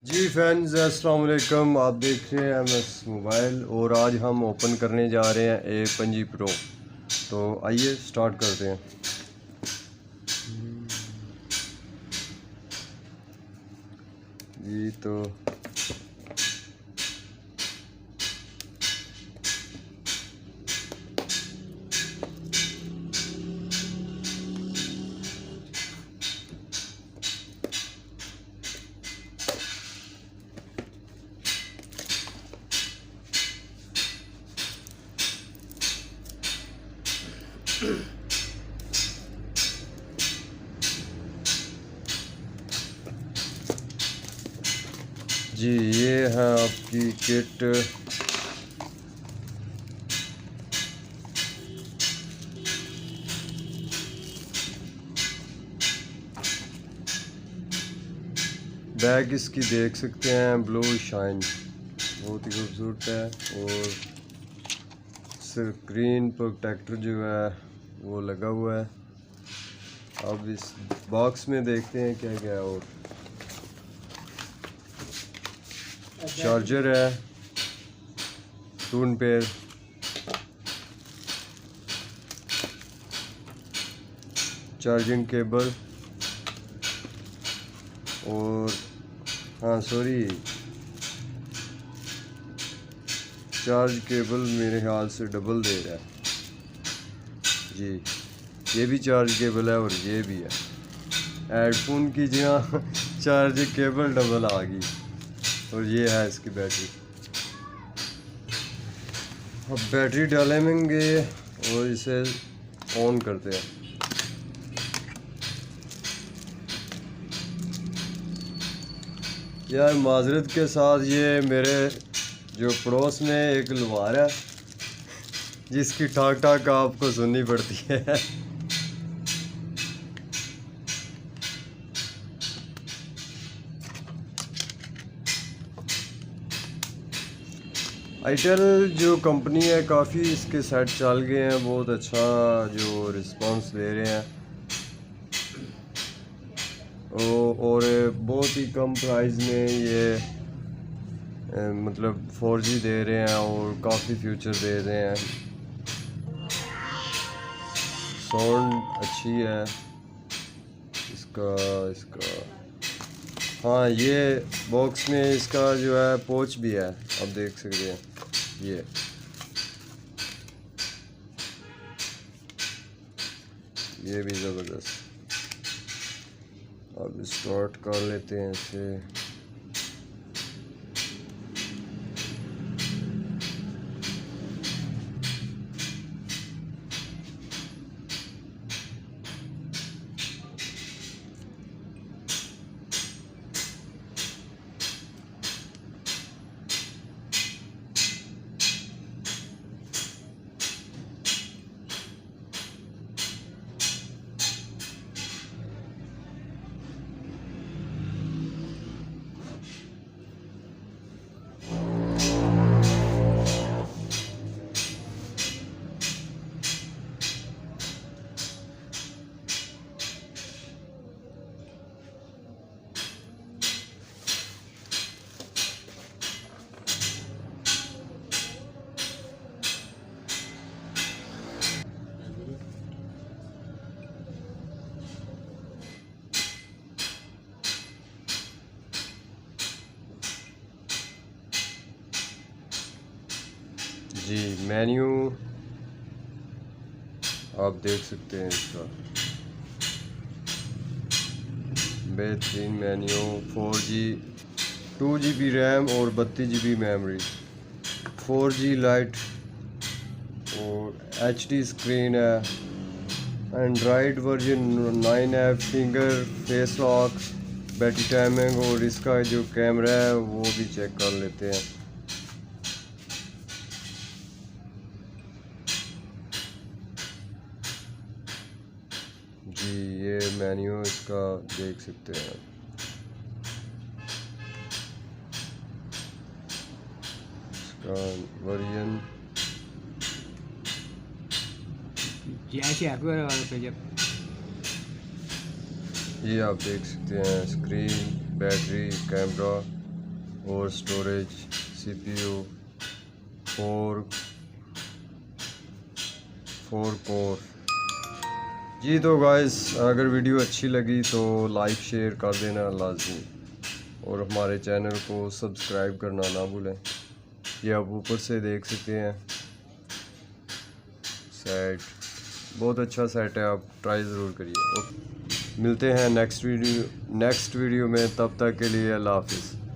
जी friends, अस्सलाम वालेकुम। आप देख रहे हैं एमएस मोबाइल और आज हम ओपन करने जा रहे हैं A25 प्रो। तो आइए स्टार्ट करते हैं। जी तो जी ये है आपकी किट। बैग इसकी देख सकते हैं, ब्लू शाइन बहुत ही खूबसूरत है और स्क्रीन प्रोटेक्टर जो है वो लगा हुआ है। अब इस बॉक्स में देखते हैं क्या क्या है। और चार्जर है, टून पेयर, चार्जिंग केबल और हाँ सॉरी चार्ज केबल मेरे ख्याल से डबल दे रहा है जी। ये भी चार्ज केबल है और ये भी है। हेडफोन की जगह चार्ज केबल डबल आ गई। और ये है इसकी बैटरी। अब बैटरी डालेंगे और इसे ऑन करते हैं। यार माजरत के साथ, ये मेरे जो पड़ोस में एक लुहार है जिसकी ठाक ठाक आपको सुननी पड़ती है। आईटेल जो कंपनी है, काफ़ी इसके सेट चल गए हैं, बहुत अच्छा जो रिस्पांस दे रहे हैं और बहुत ही कम प्राइस में ये मतलब 4G दे रहे हैं और काफ़ी फ्यूचर दे रहे हैं। साउंड अच्छी है इसका इसका हाँ, ये बॉक्स में इसका जो है पोच भी है, आप देख सकते हैं। ये भी ज़बरदस्त। अब स्टार्ट कर लेते हैं इसे। जी मेन्यू आप देख सकते हैं, इसका बेहतरीन मेन्यू। 4G 2GB रैम और 32GB मेमोरी, 4G लाइट और HD स्क्रीन है। एंड्रॉयड वर्जन 9 है, finger face lock, battery timing और इसका जो कैमरा है वो भी चेक कर लेते हैं। जी ये मेन्यू इसका देख सकते हैं। इसका वर्जन ये आप देख सकते हैं। स्क्रीन, बैटरी, कैमरा और स्टोरेज CPU 4 कोर। जी तो गाइस, अगर वीडियो अच्छी लगी तो लाइक शेयर कर देना लाजमी, और हमारे चैनल को सब्सक्राइब करना ना भूलें। ये आप ऊपर से देख सकते हैं सेट, बहुत अच्छा सेट है, आप ट्राई ज़रूर करिए। मिलते हैं नेक्स्ट वीडियो में, तब तक के लिए अल्लाह हाफिज़।